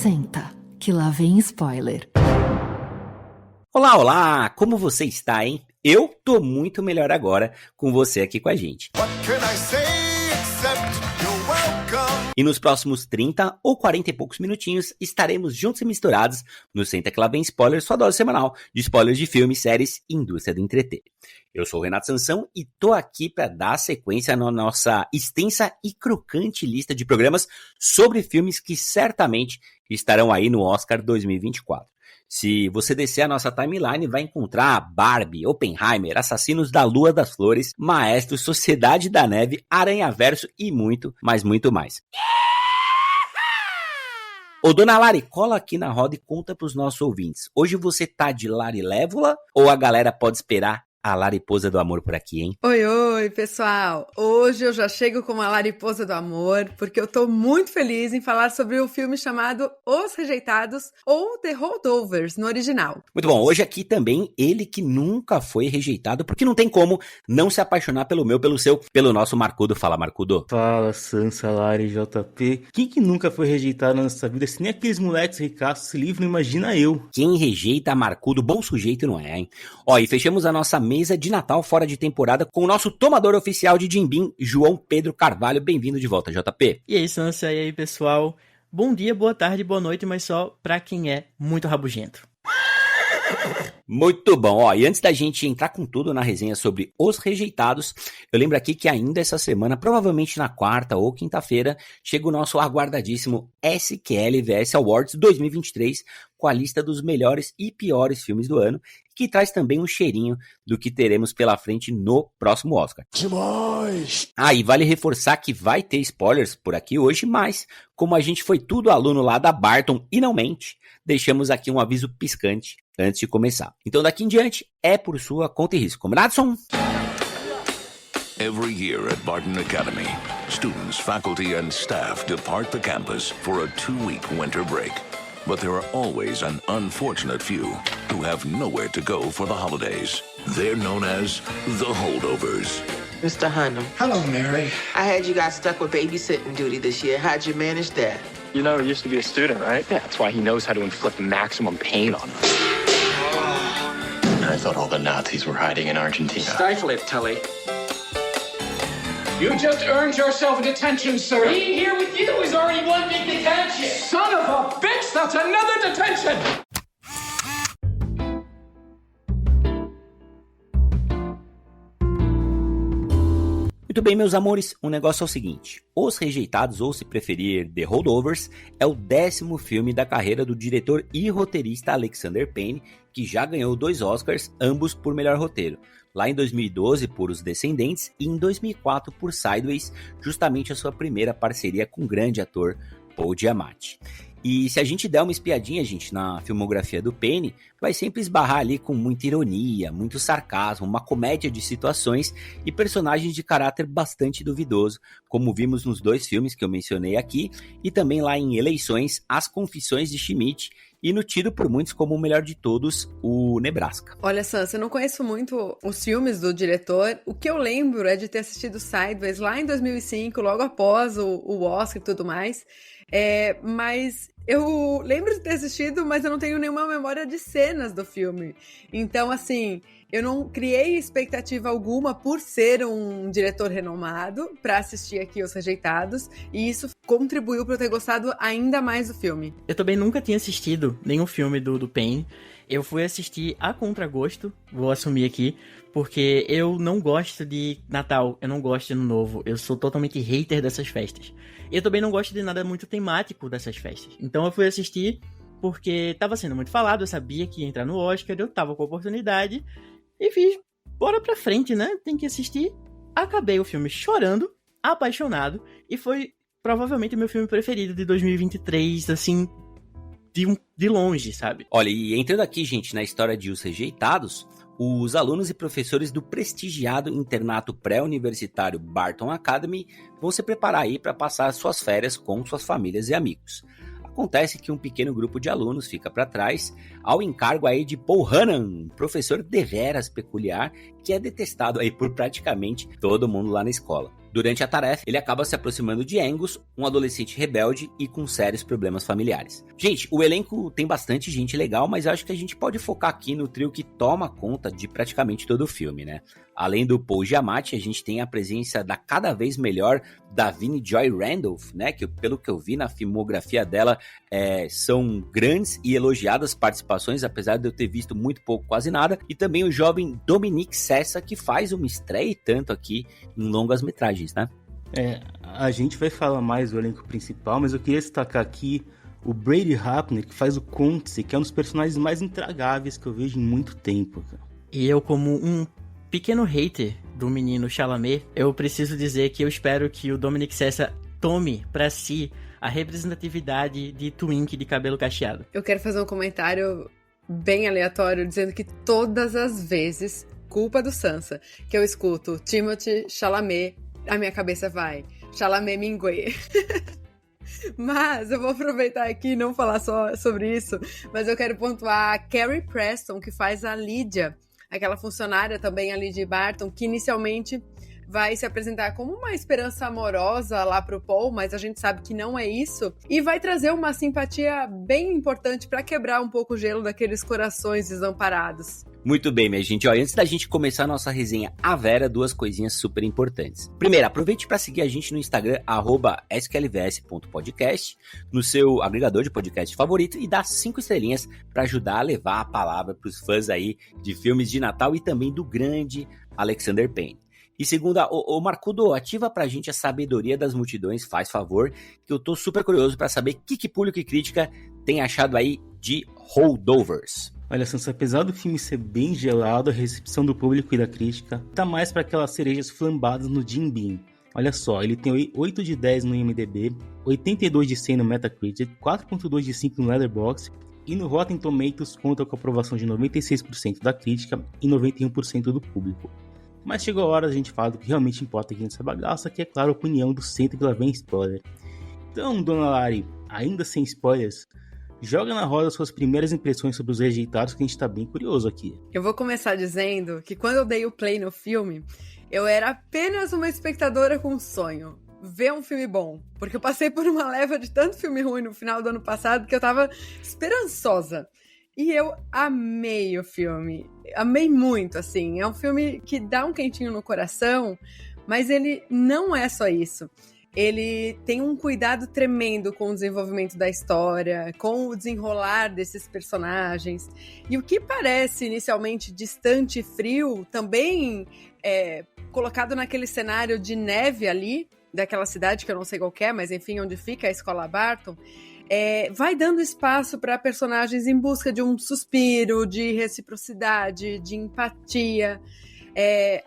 Senta, que lá vem spoiler. Olá, olá! Como você está, hein? Eu tô muito melhor agora com você aqui com a gente. E nos próximos 30 ou 40 e poucos minutinhos estaremos juntos e misturados no Senta que lá vem spoiler, sua dose semanal de spoilers de filmes, séries e indústria do entreter. Eu sou o Renato Sansão e tô aqui para dar sequência na nossa extensa e crocante lista de programas sobre filmes que certamente estarão aí no Oscar 2024. Se você descer a nossa timeline, vai encontrar Barbie, Oppenheimer, Assassinos da Lua das Flores, Maestro, Sociedade da Neve, Aranhaverso e muito, mas muito mais. Ô, dona Lari, cola aqui na roda e conta pros nossos ouvintes. Hoje você tá de Larilévola ou a galera pode esperar a Lariposa do Amor por aqui, hein? Oi, pessoal! Hoje eu já chego com a Lariposa do Amor, porque eu tô muito feliz em falar sobre o filme chamado Os Rejeitados, ou The Holdovers, no original. Muito bom, hoje aqui também ele que nunca foi rejeitado, porque não tem como não se apaixonar pelo meu, pelo seu, pelo nosso Marcudo. Fala, Marcudo. Fala, Sansa, Lari, JP. Quem que nunca foi rejeitado na nossa vida? Se nem aqueles moleques ricaços se livram, imagina eu. Quem rejeita Marcudo, bom sujeito não é, hein? Ó, e fechamos a nossa mesa de Natal fora de temporada com o nosso tomador oficial de Jimbim, João Pedro Carvalho. Bem-vindo de volta, JP. E aí, Sansa, e aí, pessoal? Bom dia, boa tarde, boa noite, mas só pra quem é muito rabugento. Muito bom, ó, e antes da gente entrar com tudo na resenha sobre Os Rejeitados, eu lembro aqui que ainda essa semana, provavelmente na quarta ou quinta-feira, chega o nosso aguardadíssimo SQL vs Awards 2023, com a lista dos melhores e piores filmes do ano, que traz também um cheirinho do que teremos pela frente no próximo Oscar. Demais! E vale reforçar que vai ter spoilers por aqui hoje, mas como a gente foi tudo aluno lá da Barton e não mente, deixamos aqui um aviso piscante antes de começar. Então daqui em diante é por sua conta e risco. Combinado, som? Every year at Barton Academy, students, faculty and staff depart the campus for a 2-week winter break. But there are always an unfortunate few who have nowhere to go for the holidays. They're known as the Holdovers. Mr. Hunnam. Hello, Mary. I heard you got stuck with babysitting duty this year. How'd you manage that? You know, he used to be a student, right? Yeah, that's why he knows how to inflict maximum pain on us. I thought all the Nazis were hiding in Argentina. Stifle it, Tully. You just earned yourself a detention, sir. Being here with you is already one big detention. Son of a bitch, that's another detention! Muito bem, meus amores, o negócio é o seguinte. Os Rejeitados, ou se preferir, The Holdovers, é o 10º filme da carreira do diretor e roteirista Alexander Payne, que já ganhou 2 Oscars, ambos por melhor roteiro. Lá em 2012 por Os Descendentes e em 2004 por Sideways, justamente a sua primeira parceria com o grande ator Paul Giamatti. E se a gente der uma espiadinha, gente, na filmografia do Payne, vai sempre esbarrar ali com muita ironia, muito sarcasmo, uma comédia de situações e personagens de caráter bastante duvidoso, como vimos nos 2 filmes que eu mencionei aqui, e também lá em Eleições, As Confissões de Schmidt, e no tido por muitos como o melhor de todos, o Nebraska. Olha, Sansa, eu não conheço muito os filmes do diretor. O que eu lembro é de ter assistido Sideways lá em 2005, logo após o Oscar e tudo mais. Mas eu lembro de ter assistido, mas eu não tenho nenhuma memória de cenas do filme. Então, assim, eu não criei expectativa alguma por ser um diretor renomado para assistir aqui Os Rejeitados, e isso contribuiu para eu ter gostado ainda mais do filme. Eu também nunca tinha assistido nenhum filme do Payne. Eu fui assistir a contragosto, vou assumir aqui, porque eu não gosto de Natal, eu não gosto de Ano Novo, eu sou totalmente hater dessas festas. Eu também não gosto de nada muito temático dessas festas. Então eu fui assistir porque estava sendo muito falado, eu sabia que ia entrar no Oscar, eu tava com a oportunidade e fiz, bora pra frente, né? Tem que assistir. Acabei o filme chorando, apaixonado, e foi provavelmente o meu filme preferido de 2023, assim, de longe, sabe? Olha, e entrando aqui, gente, na história de Os Rejeitados, os alunos e professores do prestigiado internato pré-universitário Barton Academy vão se preparar aí para passar suas férias com suas famílias e amigos. Acontece que um pequeno grupo de alunos fica para trás ao encargo aí de Paul Hannan, professor deveras peculiar, que é detestado aí por praticamente todo mundo lá na escola. Durante a tarefa, ele acaba se aproximando de Angus, um adolescente rebelde e com sérios problemas familiares. Gente, o elenco tem bastante gente legal, mas eu acho que a gente pode focar aqui no trio que toma conta de praticamente todo o filme, né? Além do Paul Giamatti, a gente tem a presença da cada vez melhor Davine Joy Randolph, né? Que pelo que eu vi na filmografia dela, são grandes e elogiadas participações, apesar de eu ter visto muito pouco, quase nada. E também o jovem Dominique Sessa, que faz uma estreia e tanto aqui em longas metragens, né? A gente vai falar mais do elenco principal, mas eu queria destacar aqui o Brady Rapner, que faz o Conte, que é um dos personagens mais intragáveis que eu vejo em muito tempo, cara. E eu, como um pequeno hater do menino Chalamet, eu preciso dizer que eu espero que o Dominique Sessa tome pra si a representatividade de Twink de cabelo cacheado. Eu quero fazer um comentário bem aleatório, dizendo que todas as vezes, culpa do Sansa, que eu escuto Timothée Chalamet, a minha cabeça vai Chalamet Mingue. Mas eu vou aproveitar aqui e não falar só sobre isso, mas eu quero pontuar a Carrie Preston, que faz a Lydia, aquela funcionária também ali de Barton, que inicialmente vai se apresentar como uma esperança amorosa lá pro Paul, mas a gente sabe que não é isso, e vai trazer uma simpatia bem importante para quebrar um pouco o gelo daqueles corações desamparados. Muito bem, minha gente. Olha, antes da gente começar a nossa resenha a Vera, duas coisinhas super importantes. Primeiro, aproveite para seguir a gente no Instagram, @sqlvs.podcast, no seu agregador de podcast favorito, e dá 5 estrelinhas para ajudar a levar a palavra para os fãs aí de filmes de Natal e também do grande Alexander Payne. E segunda, o Marcudo, ativa pra gente a sabedoria das multidões, faz favor, que eu tô super curioso para saber o que público e crítica tem achado aí de Holdovers. Olha, Sansa, apesar do filme ser bem gelado, a recepção do público e da crítica tá mais para aquelas cerejas flambadas no Jim Beam. Olha só, ele tem 8 de 10 no IMDb, 82 de 100 no Metacritic, 4.2 de 5 no Letterboxd, e no Rotten Tomatoes conta com a aprovação de 96% da crítica e 91% do público. Mas chegou a hora da gente falar do que realmente importa aqui nessa bagaça, que é, claro, a opinião do Senta que lá vem spoiler. Então, Dona Lari, ainda sem spoilers, joga na roda suas primeiras impressões sobre os rejeitados, que a gente tá bem curioso aqui. Eu vou começar dizendo que quando eu dei o play no filme, eu era apenas uma espectadora com um sonho. Ver um filme bom. Porque eu passei por uma leva de tanto filme ruim no final do ano passado que eu tava esperançosa. E eu amei o filme. Amei muito, assim. É um filme que dá um quentinho no coração, mas ele não é só isso. Ele tem um cuidado tremendo com o desenvolvimento da história, com o desenrolar desses personagens. E o que parece inicialmente distante e frio, também colocado naquele cenário de neve ali, daquela cidade que eu não sei qual que é, mas enfim, onde fica a escola Barton, vai dando espaço para personagens em busca de um suspiro, de reciprocidade, de empatia.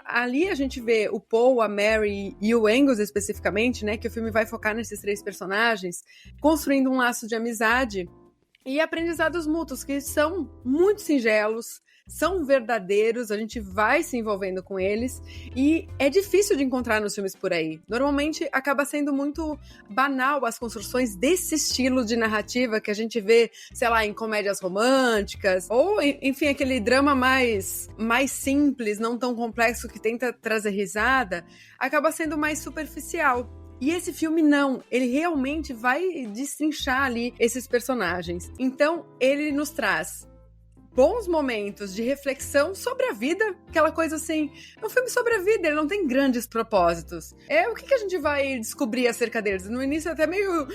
Ali a gente vê o Paul, a Mary e o Angus especificamente, né, que o filme vai focar nesses 3 personagens, construindo um laço de amizade e aprendizados mútuos que são muito singelos, são verdadeiros, a gente vai se envolvendo com eles e é difícil de encontrar nos filmes por aí. Normalmente acaba sendo muito banal as construções desse estilo de narrativa que a gente vê, sei lá, em comédias românticas ou, enfim, aquele drama mais simples, não tão complexo que tenta trazer risada, acaba sendo mais superficial. E esse filme não, ele realmente vai destrinchar ali esses personagens. Então, ele nos traz bons momentos de reflexão sobre a vida, aquela coisa assim, é um filme sobre a vida, ele não tem grandes propósitos. O que a gente vai descobrir acerca deles? No início é até meio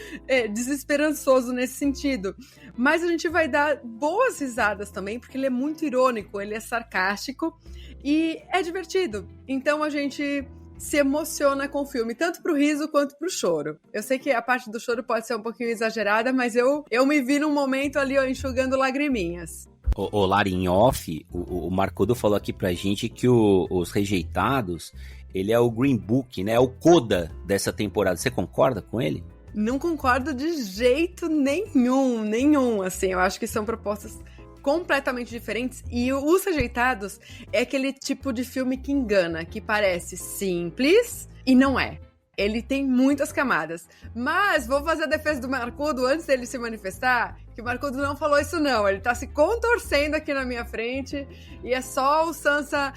desesperançoso nesse sentido, mas a gente vai dar boas risadas também, porque ele é muito irônico, ele é sarcástico e é divertido. Então a gente se emociona com o filme, tanto pro riso quanto pro choro. Eu sei que a parte do choro pode ser um pouquinho exagerada, mas eu me vi num momento ali, ó, enxugando lagriminhas. O Lari, em off, o Marcudo falou aqui pra gente que os Rejeitados, ele é o Green Book, né? É o Coda dessa temporada. Você concorda com ele? Não concordo de jeito nenhum, assim. Eu acho que são propostas completamente diferentes. E Os Rejeitados é aquele tipo de filme que engana, que parece simples e não é. Ele tem muitas camadas. Mas vou fazer a defesa do Marcudo antes dele se manifestar, que o Marcudo não falou isso não. Ele tá se contorcendo aqui na minha frente e é só o Sansa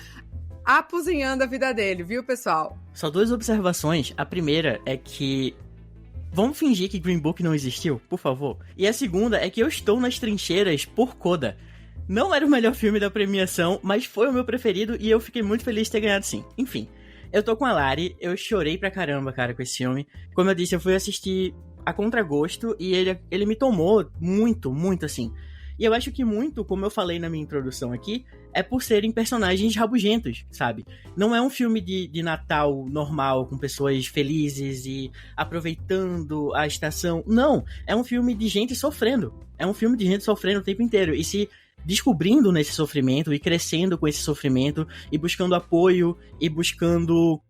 apuzinhando a vida dele, viu, pessoal? Só 2 observações. A primeira é que... Vamos fingir que Green Book não existiu, por favor. E a segunda é que eu estou nas trincheiras por Coda. Não era o melhor filme da premiação, mas foi o meu preferido e eu fiquei muito feliz de ter ganhado sim. Enfim, eu tô com a Lari, eu chorei pra caramba, cara, com esse filme. Como eu disse, eu fui assistir a contragosto e ele me tomou muito, muito assim. E eu acho que muito, como eu falei na minha introdução aqui, é por serem personagens rabugentos, sabe? Não é um filme de Natal normal, com pessoas felizes e aproveitando a estação. Não, é um filme de gente sofrendo. É um filme de gente sofrendo o tempo inteiro. E se descobrindo nesse sofrimento e crescendo com esse sofrimento e buscando apoio e buscando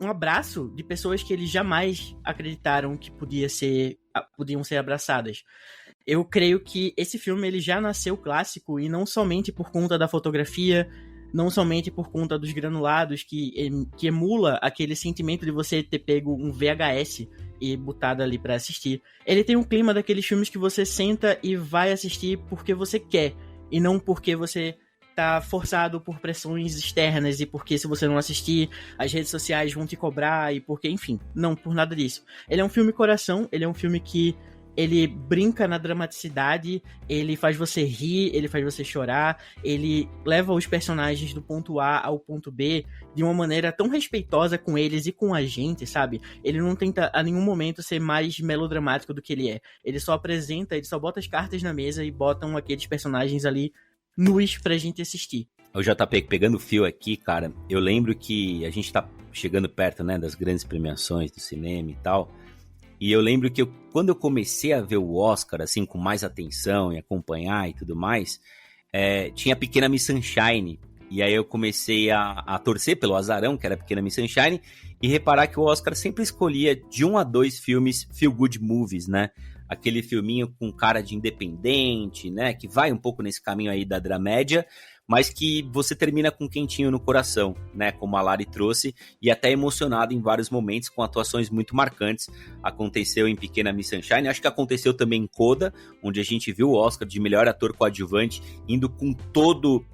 um abraço de pessoas que eles jamais acreditaram que podiam ser abraçadas. Eu creio que esse filme ele já nasceu clássico e não somente por conta da fotografia, não somente por conta dos granulados que emula aquele sentimento de você ter pego um VHS e botado ali pra assistir. Ele tem um clima daqueles filmes que você senta e vai assistir porque você quer, e não porque você tá forçado por pressões externas e porque se você não assistir, as redes sociais vão te cobrar e porque, enfim, não por nada disso. Ele é um filme coração, ele é um filme que ele brinca na dramaticidade, ele faz você rir, ele faz você chorar, ele leva os personagens do ponto A ao ponto B de uma maneira tão respeitosa com eles e com a gente, sabe? Ele não tenta a nenhum momento ser mais melodramático do que ele é. Ele só bota as cartas na mesa e botam aqueles personagens ali nus pra gente assistir. O JP, pegando o fio aqui, cara, eu lembro que a gente tá chegando perto, né, das grandes premiações do cinema e tal. E eu lembro que quando eu comecei a ver o Oscar, assim, com mais atenção e acompanhar e tudo mais, tinha a Pequena Miss Sunshine. E aí eu comecei a torcer pelo azarão, que era a Pequena Miss Sunshine, e reparar que o Oscar sempre escolhia de 1 a 2 filmes feel good movies, né? Aquele filminho com cara de independente, né? Que vai um pouco nesse caminho aí da dramédia, mas que você termina com um quentinho no coração, né, como a Lari trouxe, e até emocionado em vários momentos, com atuações muito marcantes. Aconteceu em Pequena Miss Sunshine, acho que aconteceu também em Coda, onde a gente viu o Oscar de melhor ator coadjuvante, indo com todo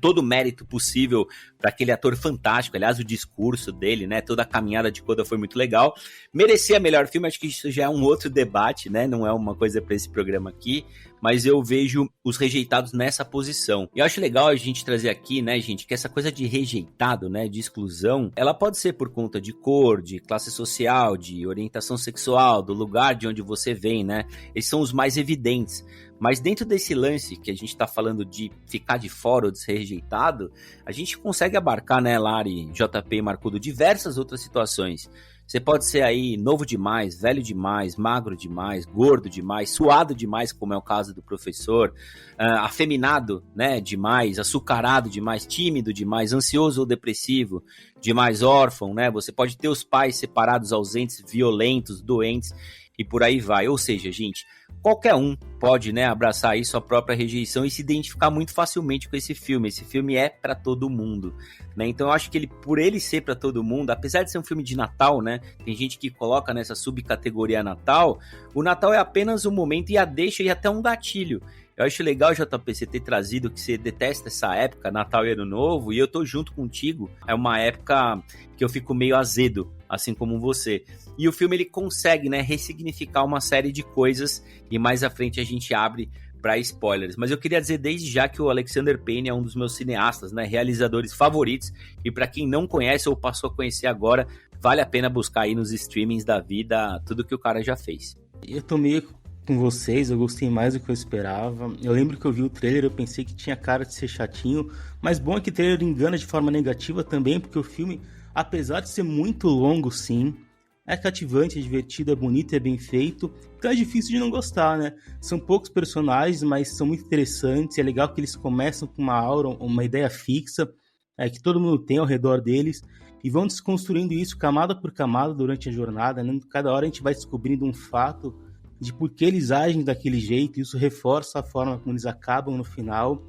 o mérito possível para aquele ator fantástico. Aliás, o discurso dele, né, toda a caminhada de Coda foi muito legal. Merecia melhor filme, acho que isso já é um outro debate, né, não é uma coisa para esse programa aqui, mas eu vejo os rejeitados nessa posição. E eu acho legal a gente trazer aqui, né, gente, que essa coisa de rejeitado, né, de exclusão, ela pode ser por conta de cor, de classe social, de orientação sexual, do lugar de onde você vem, né? Esses são os mais evidentes. Mas dentro desse lance que a gente tá falando de ficar de fora ou de ser rejeitado, a gente consegue abarcar, né, Lari, JP e Marcudo, diversas outras situações. Você pode ser aí novo demais, velho demais, magro demais, gordo demais, suado demais, como é o caso do professor, afeminado, né, demais, açucarado demais, tímido demais, ansioso ou depressivo, demais, órfão, né? Você pode ter os pais separados, ausentes, violentos, doentes e por aí vai. Ou seja, gente, qualquer um pode, né, abraçar aí sua própria rejeição e se identificar muito facilmente com esse filme. Esse filme é pra todo mundo, né? Então eu acho que por ele ser pra todo mundo, apesar de ser um filme de Natal, né, tem gente que coloca nessa subcategoria Natal, o Natal é apenas um momento e a deixa e até um gatilho. Eu acho legal, JP, você ter trazido que você detesta essa época, Natal e Ano Novo, e eu tô junto contigo. É uma época que eu fico meio azedo, assim como você. E o filme, ele consegue, né, ressignificar uma série de coisas, e mais à frente a gente abre para spoilers. Mas eu queria dizer desde já que o Alexander Payne é um dos meus cineastas, né, realizadores favoritos, e para quem não conhece ou passou a conhecer agora, vale a pena buscar aí nos streamings da vida tudo que o cara já fez. Eu tô meio com vocês, eu gostei mais do que eu esperava. Eu lembro que eu vi o trailer, eu pensei que tinha cara de ser chatinho, mas bom é que o trailer engana de forma negativa também, porque o filme, apesar de ser muito longo, sim, é cativante, é divertido, é bonito, é bem feito, então é difícil de não gostar, né? São poucos personagens, mas são muito interessantes, é legal que eles começam com uma aura, uma ideia fixa, que todo mundo tem ao redor deles, e vão desconstruindo isso camada por camada durante a jornada, né? Cada hora a gente vai descobrindo um fato de por que eles agem daquele jeito, e isso reforça a forma como eles acabam no final,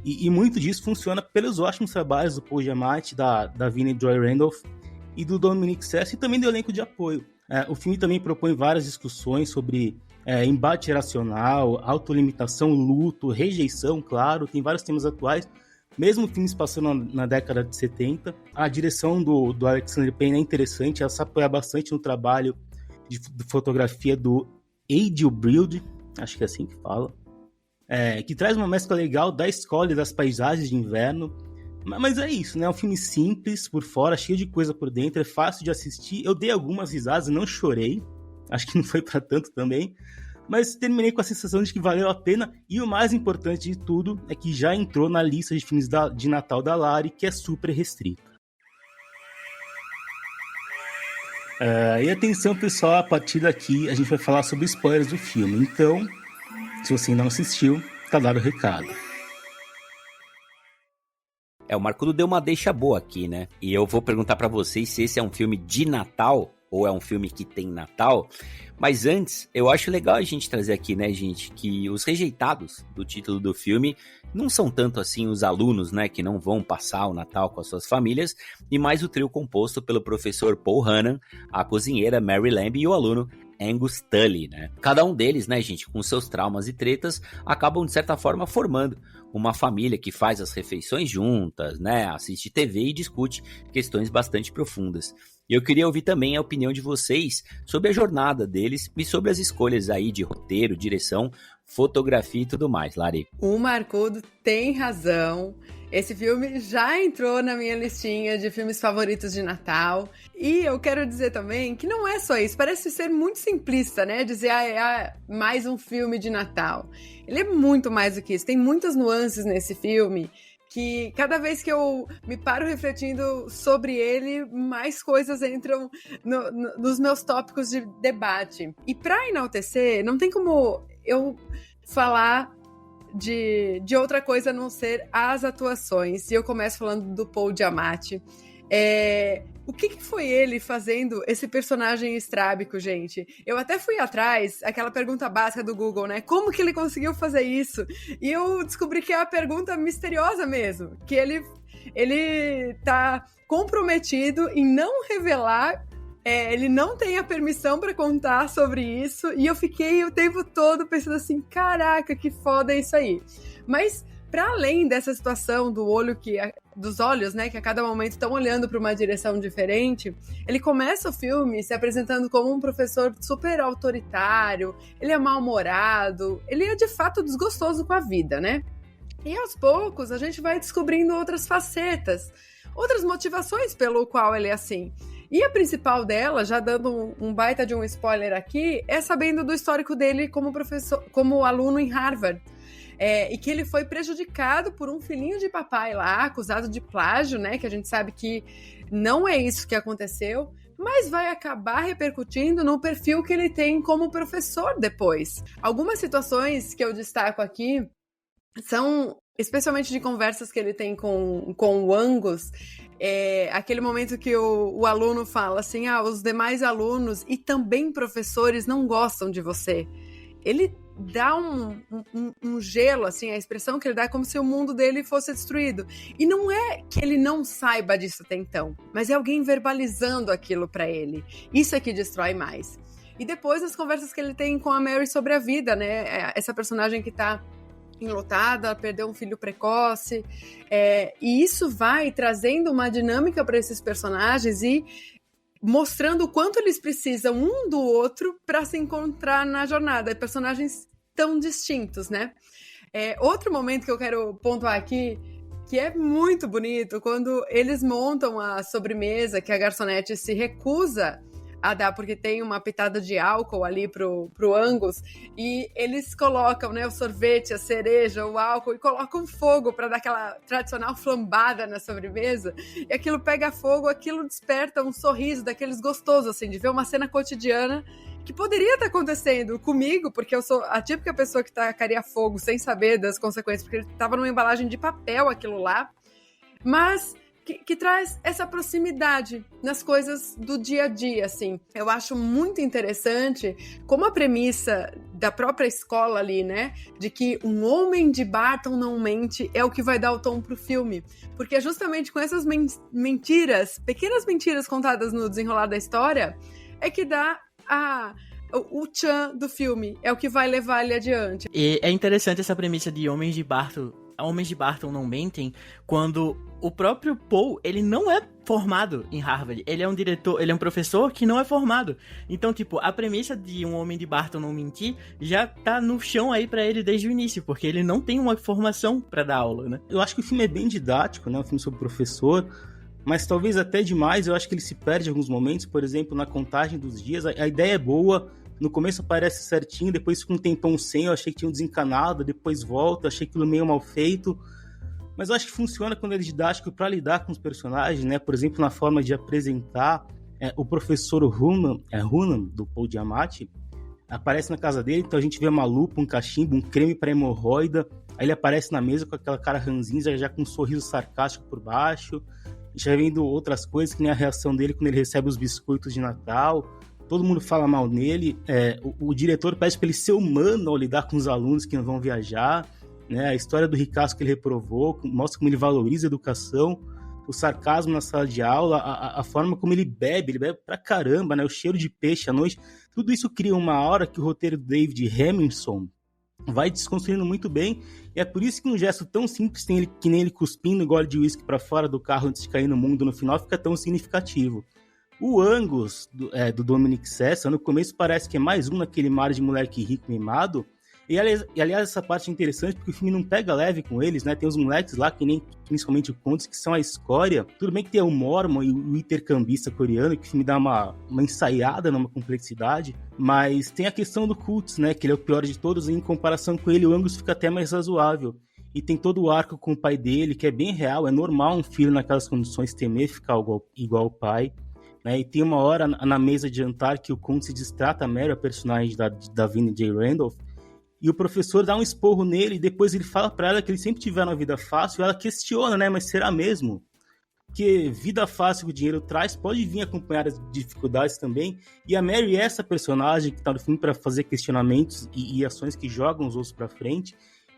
e muito disso funciona pelos ótimos trabalhos do Paul Giamatti, da Vinnie Joy Randolph e do Dominic Sessa, e também do elenco de apoio. O filme também propõe várias discussões sobre embate geracional, autolimitação, luto, rejeição, claro, tem vários temas atuais, mesmo filmes passando na década de 70. A direção do Alexander Payne é interessante, ela se apoia bastante no trabalho de fotografia do Adil Brody, acho que é assim que fala, que traz uma mescla legal da escola e das paisagens de inverno. Mas é isso, né? É um filme simples por fora, cheio de coisa por dentro, é fácil de assistir. Eu dei algumas risadas, não chorei, acho que não foi pra tanto também, mas terminei com a sensação de que valeu a pena, e o mais importante de tudo é que já entrou na lista de filmes de Natal da Lari, que é super restrita. E atenção, pessoal, a partir daqui a gente vai falar sobre spoilers do filme, então, se você ainda não assistiu, tá dado o recado. O Marcudo deu uma deixa boa aqui, né? E eu vou perguntar pra vocês se esse é um filme de Natal ou é um filme que tem Natal. Mas antes, eu acho legal a gente trazer aqui, né, gente, que os rejeitados do título do filme não são tanto assim os alunos, né, que não vão passar o Natal com as suas famílias, e mais o trio composto pelo professor Paul Hannan, a cozinheira Mary Lamb e o aluno Angus Tully, né? Cada um deles, né, gente, com seus traumas e tretas, acabam de certa forma formando uma família que faz as refeições juntas, né, assiste TV e discute questões bastante profundas. E eu queria ouvir também a opinião de vocês sobre a jornada deles e sobre as escolhas aí de roteiro, direção, fotografia e tudo mais, Lari. O Marcudo tem razão. Esse filme já entrou na minha listinha de filmes favoritos de Natal. E eu quero dizer também que não é só isso. Parece ser muito simplista, né? Dizer, mais um filme de Natal. Ele é muito mais do que isso. Tem muitas nuances nesse filme que cada vez que eu me paro refletindo sobre ele, mais coisas entram nos meus tópicos de debate. E para enaltecer, não tem como eu falar de outra coisa a não ser as atuações. E eu começo falando do Paul Giamatti. O que foi ele fazendo esse personagem estrábico, gente? Eu até fui atrás, aquela pergunta básica do Google, né? Como que ele conseguiu fazer isso? E eu descobri que é uma pergunta misteriosa mesmo. Que ele tá comprometido em não revelar, ele não tem a permissão para contar sobre isso. E eu fiquei o tempo todo pensando assim, caraca, que foda é isso aí. Mas para além dessa situação dos olhos, né, que a cada momento estão olhando para uma direção diferente, ele começa o filme se apresentando como um professor super autoritário, ele é mal-humorado, ele é de fato desgostoso com a vida, né? E aos poucos a gente vai descobrindo outras facetas, outras motivações pelo qual ele é assim. E a principal dela, já dando um baita de um spoiler aqui, é sabendo do histórico dele como professor, como aluno em Harvard. E que ele foi prejudicado por um filhinho de papai lá, acusado de plágio, né? Que a gente sabe que não é isso que aconteceu, mas vai acabar repercutindo no perfil que ele tem como professor depois. Algumas situações que eu destaco aqui são especialmente de conversas que ele tem com o Angus. Aquele momento que o aluno fala assim, os demais alunos e também professores não gostam de você. Ele dá um gelo, assim, a expressão que ele dá é como se o mundo dele fosse destruído. E não é que ele não saiba disso até então, mas é alguém verbalizando aquilo pra ele. Isso é que destrói mais. E depois as conversas que ele tem com a Mary sobre a vida, né? Essa personagem que tá enlutada, perdeu um filho precoce. E isso vai trazendo uma dinâmica para esses personagens e mostrando o quanto eles precisam um do outro para se encontrar na jornada. Personagens tão distintos, né? Outro momento que eu quero pontuar aqui, que é muito bonito, quando eles montam a sobremesa que a garçonete se recusa a dar, porque tem uma pitada de álcool ali pro Angus, e eles colocam, né, o sorvete, a cereja, o álcool, e colocam fogo para dar aquela tradicional flambada na sobremesa, e aquilo pega fogo, aquilo desperta um sorriso daqueles gostosos, assim, de ver uma cena cotidiana que poderia estar acontecendo comigo, porque eu sou a típica pessoa que tacaria fogo sem saber das consequências, porque ele estava numa embalagem de papel aquilo lá, mas que traz essa proximidade nas coisas do dia a dia, assim. Eu acho muito interessante como a premissa da própria escola ali, né, de que um homem de Barton não mente é o que vai dar o tom pro filme. Porque é justamente com essas mentiras, pequenas mentiras contadas no desenrolar da história, é que dá o tchan do filme, é o que vai levar ele adiante. E é interessante essa premissa de Homens de Barton Homens de Barton Não Mentem, quando o próprio Paul, ele não é formado em Harvard. Ele é um professor que não é formado. Então, tipo, a premissa de um Homem de Barton Não Mentir já tá no chão aí pra ele desde o início, porque ele não tem uma formação pra dar aula, né? Eu acho que o filme é bem didático, né? Um filme sobre professor, mas talvez até demais. Eu acho que ele se perde em alguns momentos, por exemplo, na contagem dos dias. A ideia é boa, no começo parece certinho, depois fica um tempão sem, eu achei que tinha um desencanado, depois volta, achei aquilo meio mal feito. Mas eu acho que funciona quando ele é didático para lidar com os personagens, né? Por exemplo, na forma de apresentar o professor Hunan, do Paul Giamatti, aparece na casa dele, então a gente vê uma lupa, um cachimbo, um creme para hemorroida, aí ele aparece na mesa com aquela cara ranzinza, já com um sorriso sarcástico por baixo, já vendo outras coisas, que nem a reação dele quando ele recebe os biscoitos de Natal, todo mundo fala mal nele, o diretor pede para ele ser humano ao lidar com os alunos que não vão viajar, né? A história do ricaço que ele reprovou, mostra como ele valoriza a educação, o sarcasmo na sala de aula, a forma como ele bebe pra caramba, né? O cheiro de peixe à noite, tudo isso cria uma hora que o roteiro do David Hemmingson vai desconstruindo muito bem, e é por isso que um gesto tão simples, que nem ele cuspindo um gole de uísque pra fora do carro antes de cair no mundo no final, fica tão significativo. O Angus, do Dominic Sessa, no começo parece que é mais um naquele mar de moleque rico mimado, e aliás, essa parte é interessante porque o filme não pega leve com eles, né? Tem os moleques lá, que nem principalmente o Contes, que são a escória. Tudo bem que tem o Mormon e o intercambista coreano, que o filme dá uma ensaiada numa complexidade, mas tem a questão do Kultz, né? Que ele é o pior de todos, e em comparação com ele, o Angus fica até mais razoável. E tem todo o arco com o pai dele, que é bem real, é normal um filho naquelas condições temer ficar igual ao pai. Né? E tem uma hora na mesa de jantar que o Conte se distrata a Mary, a personagem da Vinnie J. Randolph, e o professor dá um esporro nele, e depois ele fala pra ela que eles sempre tiveram uma vida fácil, e ela questiona, né, mas será mesmo? Porque vida fácil que o dinheiro traz pode vir acompanhada de dificuldades também, e a Mary é essa personagem que tá no filme para fazer questionamentos e ações que jogam os outros pra frente,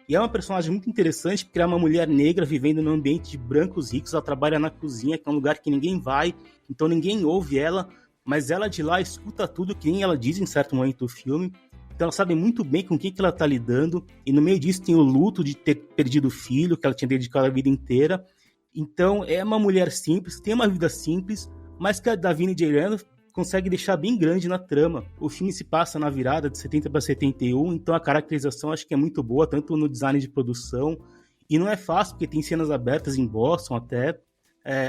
e é uma personagem muito interessante, porque ela é uma mulher negra vivendo num ambiente de brancos ricos, ela trabalha na cozinha, que é um lugar que ninguém vai, então ninguém ouve ela, mas ela de lá escuta tudo que nem ela diz em certo momento do filme. Então ela sabe muito bem com quem que ela tá lidando, e no meio disso tem o luto de ter perdido o filho, que ela tinha dedicado a vida inteira. Então é uma mulher simples, tem uma vida simples, mas que a Davine J. Randolph consegue deixar bem grande na trama. O filme se passa na virada de 70 para 71, então a caracterização acho que é muito boa, tanto no design de produção, e não é fácil, porque tem cenas abertas em Boston até,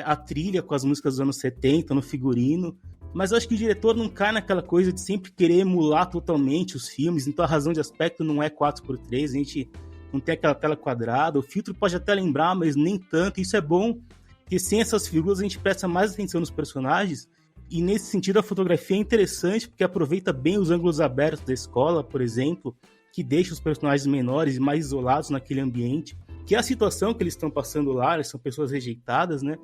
a trilha com as músicas dos anos 70, no figurino. Mas eu acho que o diretor não cai naquela coisa de sempre querer emular totalmente os filmes, então a razão de aspecto não é 4:3, a gente não tem aquela tela quadrada, o filtro pode até lembrar, mas nem tanto, isso é bom, porque sem essas figuras a gente presta mais atenção nos personagens, e nesse sentido a fotografia é interessante, porque aproveita bem os ângulos abertos da escola, por exemplo, que deixa os personagens menores e mais isolados naquele ambiente, que é a situação que eles estão passando lá, eles são pessoas rejeitadas, né?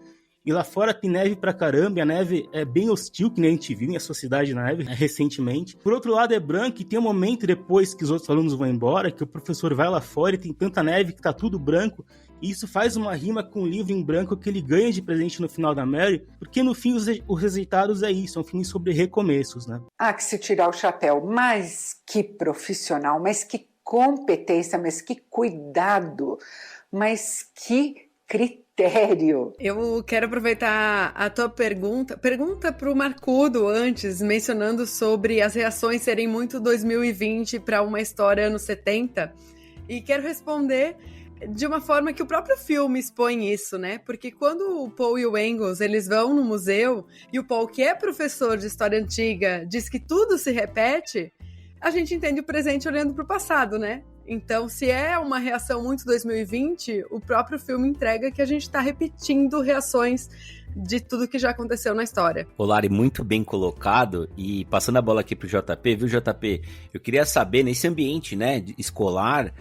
E lá fora tem neve pra caramba, e a neve é bem hostil, que nem a gente viu em A Sociedade na Neve, recentemente. Por outro lado é branco, e tem um momento depois que os outros alunos vão embora, que o professor vai lá fora e tem tanta neve que tá tudo branco, e isso faz uma rima com o livro em branco que ele ganha de presente no final da Mary, porque no fim os resultados é isso, é um filme sobre recomeços, né? Ah, que se tirar o chapéu, mas que profissional, mas que competência, mas que cuidado, mas que critério. Eu quero aproveitar a tua pergunta para o Marcudo antes, mencionando sobre as reações serem muito 2020 para uma história anos 70, e quero responder de uma forma que o próprio filme expõe isso, né? Porque quando o Paul e o Angus, eles vão no museu, e o Paul, que é professor de história antiga, diz que tudo se repete, a gente entende o presente olhando para o passado, né? Então, se é uma reação muito 2020, o próprio filme entrega que a gente está repetindo reações de tudo que já aconteceu na história. Ô Lari, muito bem colocado, e passando a bola aqui pro JP, viu, JP? Eu queria saber, nesse ambiente, né, escolar,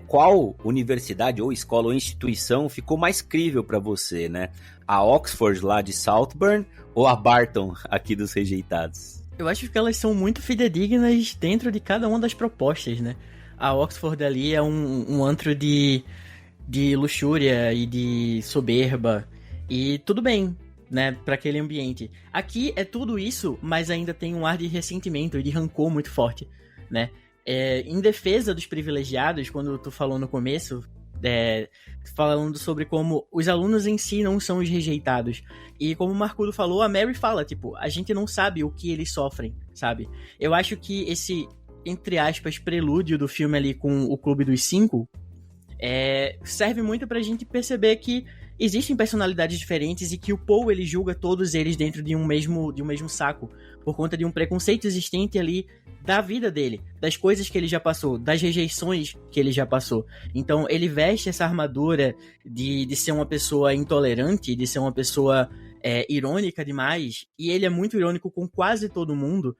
qual universidade ou escola ou instituição ficou mais crível para você, né? A Oxford lá de Southburn ou a Barton aqui dos Rejeitados? Eu acho que elas são muito fidedignas dentro de cada uma das propostas, né? A Oxford ali é um antro de luxúria e de soberba, e tudo bem, né, para aquele ambiente. Aqui é tudo isso, mas ainda tem um ar de ressentimento e de rancor muito forte, né? Em defesa dos privilegiados, quando tu falou no começo, falando sobre como os alunos em si não são os rejeitados. E como o Marcudo falou, a Mary fala, tipo, a gente não sabe o que eles sofrem, sabe? Eu acho que esse, entre aspas, prelúdio do filme ali com o Clube dos Cinco serve muito pra gente perceber que existem personalidades diferentes e que o Paul, ele julga todos eles dentro de um mesmo saco, por conta de um preconceito existente ali da vida dele, das coisas que ele já passou, das rejeições que ele já passou. Então ele veste essa armadura de ser uma pessoa intolerante, de ser uma pessoa irônica demais, e ele é muito irônico com quase todo mundo,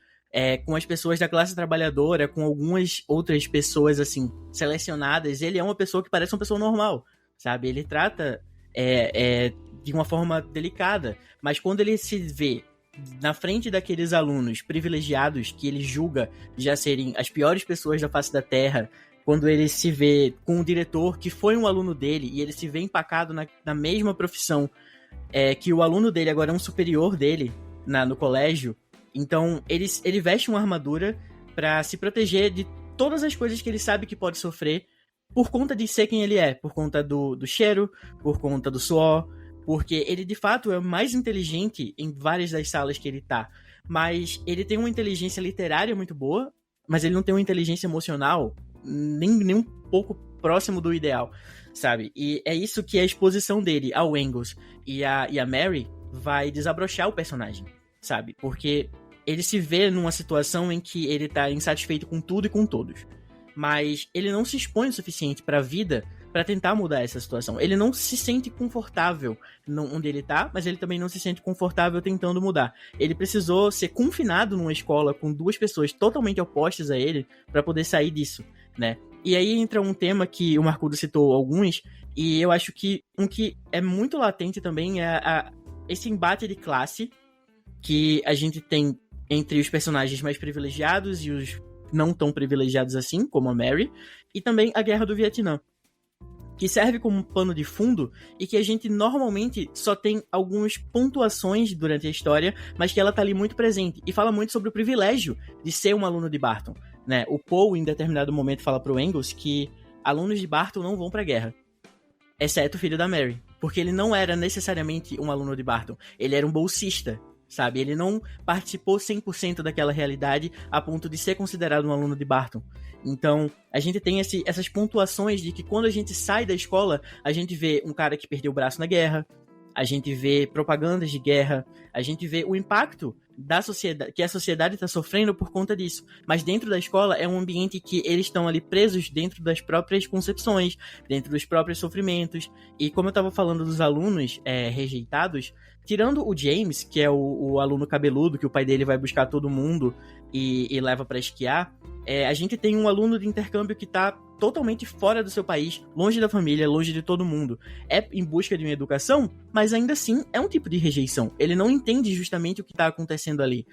com as pessoas da classe trabalhadora, com algumas outras pessoas assim, selecionadas. Ele é uma pessoa que parece uma pessoa normal, sabe? Ele trata de uma forma delicada, mas quando ele se vê na frente daqueles alunos privilegiados que ele julga já serem as piores pessoas da face da Terra, quando ele se vê com um diretor que foi um aluno dele e ele se vê empacado na mesma profissão, que o aluno dele agora é um superior dele no colégio, então ele veste uma armadura para se proteger de todas as coisas que ele sabe que pode sofrer por conta de ser quem ele é, por conta do cheiro, por conta do suor, porque ele de fato é mais inteligente em várias das salas que ele tá, mas ele tem uma inteligência literária muito boa, mas ele não tem uma inteligência emocional nem um pouco próximo do ideal, sabe? E é isso que a exposição dele ao Engels e a Mary vai desabrochar o personagem, sabe? Porque ele se vê numa situação em que ele tá insatisfeito com tudo e com todos, mas ele não se expõe o suficiente pra vida pra tentar mudar essa situação. Ele não se sente confortável onde ele tá, mas ele também não se sente confortável tentando mudar. Ele precisou ser confinado numa escola com duas pessoas totalmente opostas a ele pra poder sair disso, né? E aí entra um tema que o Marcudo citou alguns, e eu acho que um que é muito latente também é esse embate de classe que a gente tem entre os personagens mais privilegiados e os não tão privilegiados assim, como a Mary, e também a Guerra do Vietnã, que serve como um pano de fundo e que a gente normalmente só tem algumas pontuações durante a história, mas que ela tá ali muito presente e fala muito sobre o privilégio de ser um aluno de Barton, né? O Paul, em determinado momento, fala pro Engels que alunos de Barton não vão pra guerra, exceto o filho da Mary, porque ele não era necessariamente um aluno de Barton, ele era um bolsista, sabe? Ele não participou 100% daquela realidade a ponto de ser considerado um aluno de Barton. Então, a gente tem essas pontuações de que quando a gente sai da escola, a gente vê um cara que perdeu o braço na guerra, a gente vê propagandas de guerra, a gente vê o impacto da sociedade, que a sociedade está sofrendo por conta disso. Mas dentro da escola é um ambiente que eles estão ali presos dentro das próprias concepções, dentro dos próprios sofrimentos. E como eu estava falando dos alunos rejeitados, tirando o James, que é o aluno cabeludo, que o pai dele vai buscar todo mundo e leva para esquiar, a gente tem um aluno de intercâmbio que está totalmente fora do seu país, longe da família, longe de todo mundo. É em busca de uma educação, mas ainda assim é um tipo de rejeição. Ele não entende justamente o que está acontecendo ali.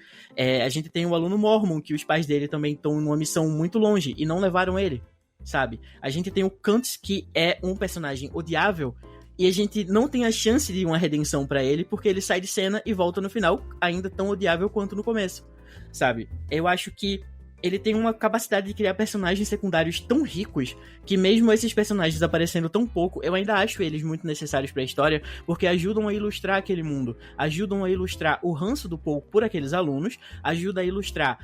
A gente tem o aluno Mormon, que os pais dele também estão numa missão muito longe e não levaram ele, sabe? A gente tem o Kuntz, que é um personagem odiável, e a gente não tem a chance de uma redenção pra ele, porque ele sai de cena e volta no final, ainda tão odiável quanto no começo, sabe? Eu acho que ele tem uma capacidade de criar personagens secundários tão ricos, que mesmo esses personagens aparecendo tão pouco, eu ainda acho eles muito necessários pra história, porque ajudam a ilustrar aquele mundo, ajudam a ilustrar o ranço do Paul por aqueles alunos, ajuda a ilustrar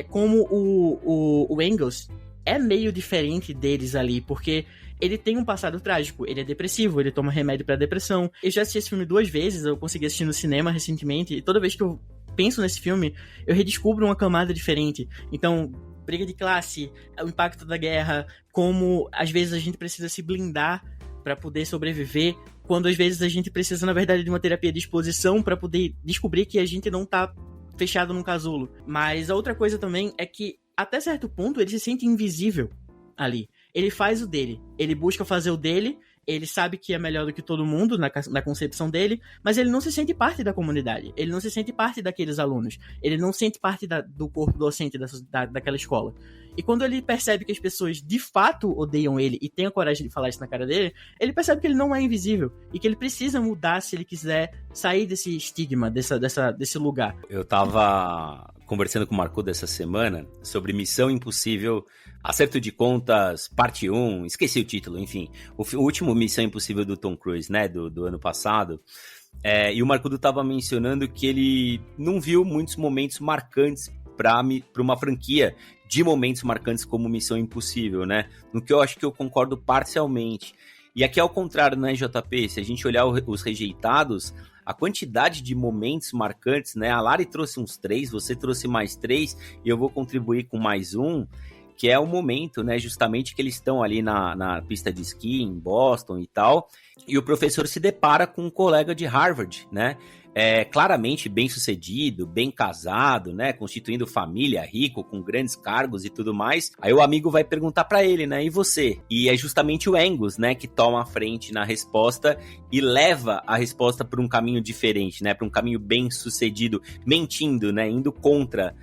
como o Engels é meio diferente deles ali, porque ele tem um passado trágico, ele é depressivo, ele toma remédio pra depressão. Eu já assisti esse filme 2 vezes, eu consegui assistir no cinema recentemente, e toda vez que eu penso nesse filme, eu redescubro uma camada diferente. Então, briga de classe, o impacto da guerra, como às vezes a gente precisa se blindar pra poder sobreviver, quando às vezes a gente precisa, na verdade, de uma terapia de exposição pra poder descobrir que a gente não tá fechado num casulo. Mas a outra coisa também é que, até certo ponto, ele se sente invisível ali. Ele faz o dele, ele busca fazer o dele, ele sabe que é melhor do que todo mundo na concepção dele, mas ele não se sente parte da comunidade, ele não se sente parte daqueles alunos, ele não sente parte do corpo docente daquela escola. E quando ele percebe que as pessoas de fato odeiam ele e tem a coragem de falar isso na cara dele, ele percebe que ele não é invisível e que ele precisa mudar se ele quiser sair desse estigma, desse lugar. Eu tava conversando com o Marco dessa semana sobre Missão Impossível, Acerto de Contas, parte 1, esqueci o título, enfim. O último Missão Impossível do Tom Cruise, né, do ano passado. E o Marcudo estava mencionando que ele não viu muitos momentos marcantes para uma franquia de momentos marcantes como Missão Impossível, né? No que eu acho que eu concordo parcialmente. E aqui ao contrário, né, JP? Se a gente olhar os Rejeitados, a quantidade de momentos marcantes, né? A Lari trouxe uns 3, você trouxe mais 3, e eu vou contribuir com mais um, que é o momento, né, justamente que eles estão ali na pista de esqui em Boston e tal, e o professor se depara com um colega de Harvard, né? Claramente bem sucedido, bem casado, né, constituindo família, rico, com grandes cargos e tudo mais. Aí o amigo vai perguntar pra ele, né, e você? E é justamente o Angus, né, que toma a frente na resposta e leva a resposta por um caminho diferente, né, por um caminho bem sucedido, mentindo, né, indo contra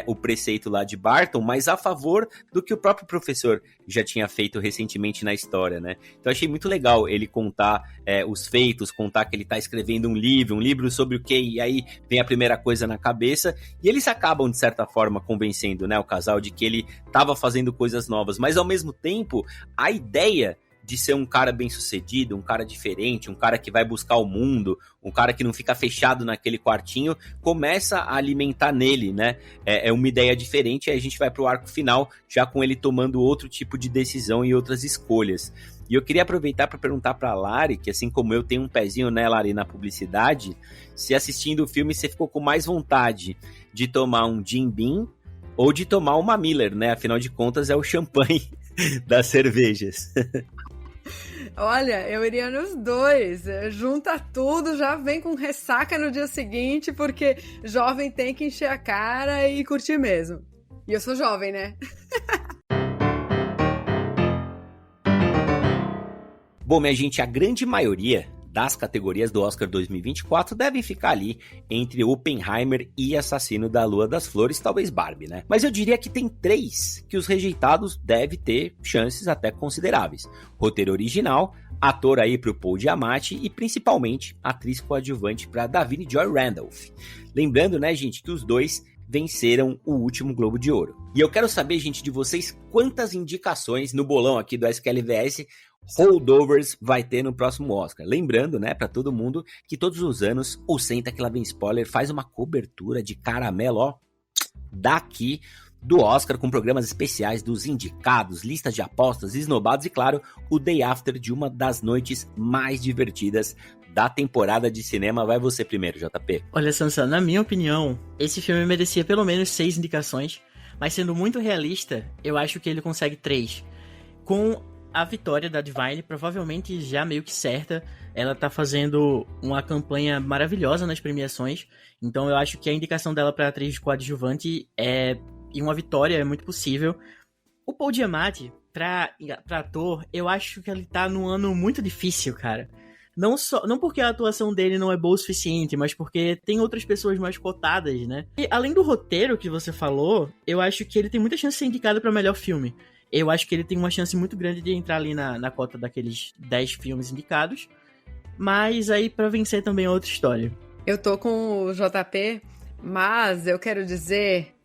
o preceito lá de Barton, mas a favor do que o próprio professor já tinha feito recentemente na história, né? Então achei muito legal ele contar os feitos, contar que ele tá escrevendo um livro sobre o que, e aí vem a primeira coisa na cabeça, e eles acabam, de certa forma, convencendo, né, o casal de que ele tava fazendo coisas novas, mas ao mesmo tempo, a ideia de ser um cara bem-sucedido, um cara diferente, um cara que vai buscar o mundo, um cara que não fica fechado naquele quartinho, começa a alimentar nele, né? É uma ideia diferente, aí a gente vai pro arco final, já com ele tomando outro tipo de decisão e outras escolhas. E eu queria aproveitar para perguntar pra Lari, que assim como eu tenho um pezinho, né, Lari, na publicidade, se assistindo o filme você ficou com mais vontade de tomar um Jim Beam ou de tomar uma Miller, né? Afinal de contas é o champanhe das cervejas. Olha, eu iria nos dois. Junta tudo, já vem com ressaca no dia seguinte, porque jovem tem que encher a cara e curtir mesmo. E eu sou jovem, né? Bom, minha gente, a grande maioria das categorias do Oscar 2024 devem ficar ali entre Oppenheimer e Assassino da Lua das Flores, talvez Barbie, né? Mas eu diria que tem 3 que os Rejeitados devem ter chances até consideráveis. Roteiro original, ator aí pro Paul Giamatti e principalmente atriz coadjuvante para Davine Joy Randolph. Lembrando, né, gente, que os dois venceram o último Globo de Ouro. E eu quero saber, gente, de vocês quantas indicações no bolão aqui do SQLVS Holdovers vai ter no próximo Oscar. Lembrando, né, pra todo mundo, que todos os anos o Senta Que Lá Vem Spoiler faz uma cobertura de caramelo, ó, daqui do Oscar, com programas especiais dos indicados, listas de apostas, esnobados e, claro, o Day After de uma das noites mais divertidas da temporada de cinema. Vai você primeiro, JP. Olha, Sansa, na minha opinião, esse filme merecia pelo menos 6 indicações, mas sendo muito realista, eu acho que ele consegue 3. Com a vitória da Divine, provavelmente já meio que certa, ela tá fazendo uma campanha maravilhosa nas premiações, então eu acho que a indicação dela pra atriz coadjuvante e uma vitória é muito possível. O Paul Giamatti, pra ator, eu acho que ele tá num ano muito difícil, cara. Não porque a atuação dele não é boa o suficiente, mas porque tem outras pessoas mais cotadas, né? E além do roteiro que você falou, eu acho que ele tem muita chance de ser indicado pra melhor filme. Eu acho que ele tem uma chance muito grande de entrar ali na cota daqueles 10 filmes indicados. Mas aí pra vencer também é outra história. Eu tô com o JP, mas eu quero dizer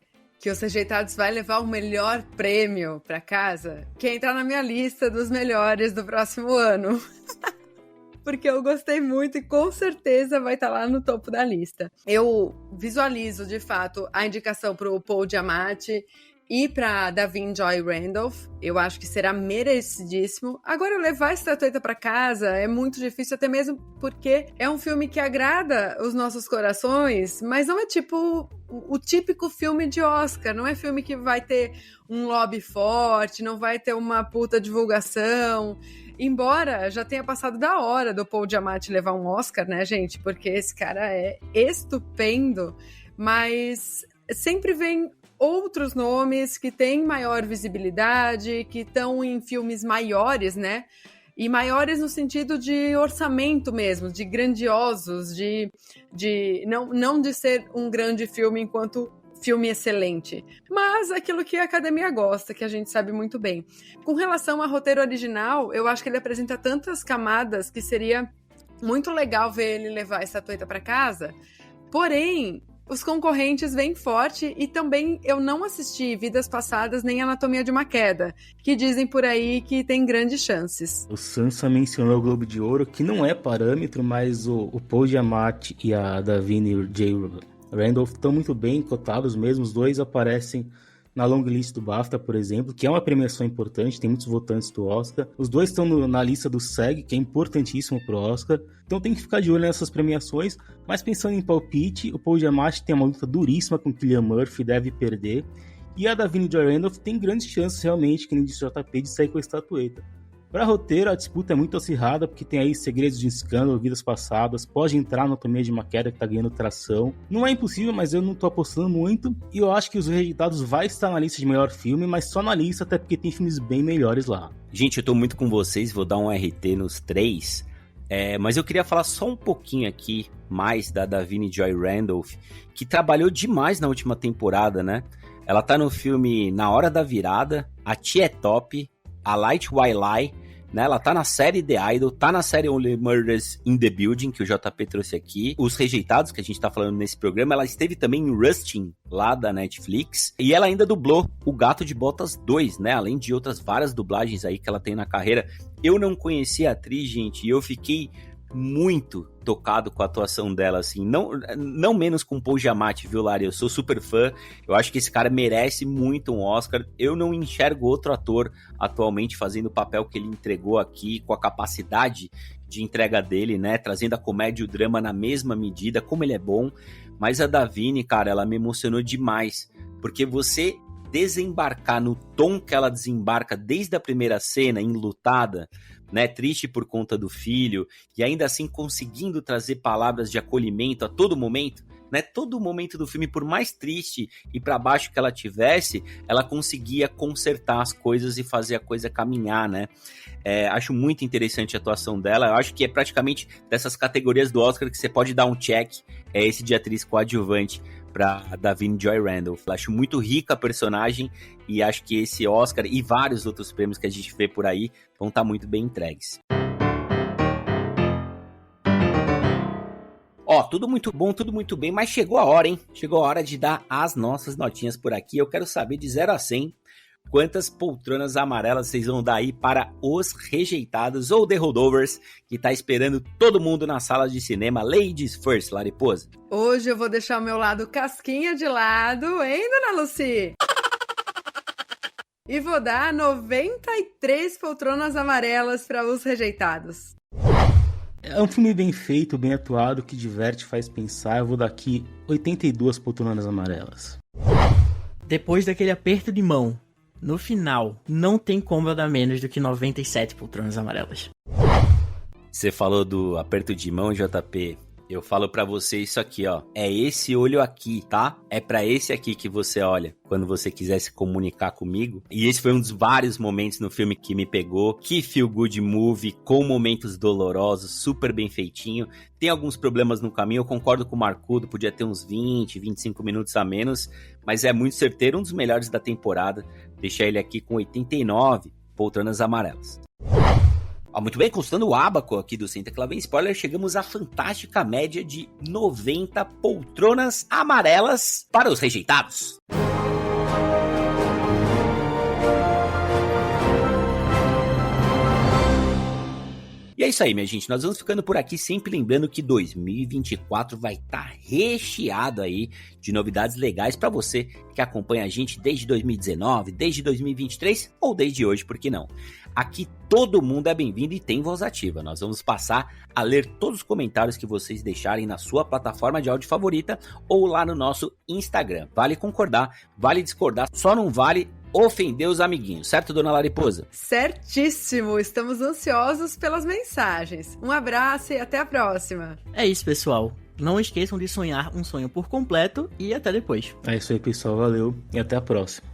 que Os Rejeitados vai levar o melhor prêmio pra casa, que é entrar na minha lista dos melhores do próximo ano. Porque eu gostei muito e com certeza vai estar lá no topo da lista. Eu visualizo, de fato, a indicação pro Paul Giamatti e para Davine Joy Randolph, eu acho que será merecidíssimo. Agora, levar a estatueta para casa é muito difícil, até mesmo porque é um filme que agrada os nossos corações, mas não é tipo o típico filme de Oscar, não é filme que vai ter um lobby forte, não vai ter uma puta divulgação. Embora já tenha passado da hora do Paul Giamatti levar um Oscar, né, gente? Porque esse cara é estupendo, mas sempre vem outros nomes que têm maior visibilidade, que estão em filmes maiores, né? E maiores no sentido de orçamento mesmo, de grandiosos, não de ser um grande filme enquanto filme excelente, mas aquilo que a academia gosta, que a gente sabe muito bem. Com relação ao roteiro original, eu acho que ele apresenta tantas camadas que seria muito legal ver ele levar a estatueta para casa, porém, os concorrentes vêm forte e também eu não assisti Vidas Passadas nem Anatomia de uma Queda, que dizem por aí que tem grandes chances. O Sansa mencionou o Globo de Ouro, que não é parâmetro, mas o Paul Giamatti e a Davine J. Randolph estão muito bem cotados mesmo, os dois aparecem na long list do BAFTA, por exemplo, que é uma premiação importante, tem muitos votantes do Oscar. Os dois estão na lista do SEG, que é importantíssimo pro Oscar. Então tem que ficar de olho nessas premiações. Mas pensando em palpite, o Paul Giamatti tem uma luta duríssima com o Cillian Murphy, deve perder. E a Davine Joy Randolph tem grandes chances, realmente, que nem disse o JP, de sair com a estatueta. Para roteiro, a disputa é muito acirrada, porque tem aí Segredos de um Escândalo, Vidas Passadas, pode entrar na Anatomia de uma Queda, que tá ganhando tração. Não é impossível, mas eu não tô apostando muito, e eu acho que Os Rejeitados vai estar na lista de melhor filme, mas só na lista, até porque tem filmes bem melhores lá. Gente, eu tô muito com vocês, vou dar um RT nos 3, mas eu queria falar só um pouquinho aqui mais da Davine Joy Randolph, que trabalhou demais na última temporada, né? Ela tá no filme Na Hora da Virada, A Tia é Top, A Light White Lie, né? Ela tá na série The Idol, tá na série Only Murders in the Building, que o JP trouxe aqui. Os Rejeitados, que a gente tá falando nesse programa, ela esteve também em Rustin, lá da Netflix. E ela ainda dublou O Gato de Botas 2, né? Além de outras várias dublagens aí que ela tem na carreira. Eu não conhecia a atriz, gente, e eu fiquei muito tocado com a atuação dela, assim, não menos com o Paul Giamatti, viu, Lari? Eu sou super fã, eu acho que esse cara merece muito um Oscar, eu não enxergo outro ator atualmente fazendo o papel que ele entregou aqui, com a capacidade de entrega dele, né, trazendo a comédia e o drama na mesma medida, como ele é bom, mas a Davine, cara, ela me emocionou demais, porque você desembarcar no tom que ela desembarca desde a primeira cena, enlutada, né, triste por conta do filho, e ainda assim conseguindo trazer palavras de acolhimento a todo momento, né, todo momento do filme, por mais triste e para baixo que ela tivesse, ela conseguia consertar as coisas e fazer a coisa caminhar, né. Acho muito interessante a atuação dela, eu acho que é praticamente dessas categorias do Oscar que você pode dar um check, esse de atriz coadjuvante para Davine Joy Randolph. Eu acho muito rica a personagem e acho que esse Oscar e vários outros prêmios que a gente vê por aí vão estar muito bem entregues. Ó, tudo muito bom, tudo muito bem, mas chegou a hora, hein? Chegou a hora de dar as nossas notinhas por aqui. Eu quero saber de 0 a 100 quantas poltronas amarelas vocês vão dar aí para Os Rejeitados ou The Holdovers, que tá esperando todo mundo na sala de cinema. Ladies first, Lariposa. Hoje eu vou deixar o meu lado casquinha de lado, hein, dona Lucy? E vou dar 93 poltronas amarelas para Os Rejeitados. É um filme bem feito, bem atuado, que diverte, faz pensar. Eu vou dar aqui 82 poltronas amarelas. Depois daquele aperto de mão, no final, não tem como eu dar menos do que 97 poltronas amarelas. Você falou do aperto de mão, JP. Eu falo pra você isso aqui, ó. É esse olho aqui, tá? É pra esse aqui que você olha quando você quiser se comunicar comigo. E esse foi um dos vários momentos no filme que me pegou. Que feel good movie, com momentos dolorosos, super bem feitinho. Tem alguns problemas no caminho, eu concordo com o Marcudo, podia ter uns 20, 25 minutos a menos, mas é muito certeiro, um dos melhores da temporada. Deixar ele aqui com 89 poltronas amarelas. Muito bem, constando o ábaco aqui do Senta Que Lá Vem Spoiler, chegamos à fantástica média de 90 poltronas amarelas para Os Rejeitados. E é isso aí, minha gente, nós vamos ficando por aqui, sempre lembrando que 2024 vai estar recheado aí de novidades legais para você que acompanha a gente desde 2019, desde 2023 ou desde hoje, por que não? Aqui todo mundo é bem-vindo e tem voz ativa. Nós vamos passar a ler todos os comentários que vocês deixarem na sua plataforma de áudio favorita ou lá no nosso Instagram. Vale concordar, vale discordar, só não vale ofender os amiguinhos, certo, dona Lariposa? Certíssimo, estamos ansiosos pelas mensagens. Um abraço e até a próxima. É isso, pessoal. Não esqueçam de sonhar um sonho por completo e até depois. É isso aí, pessoal. Valeu e até a próxima.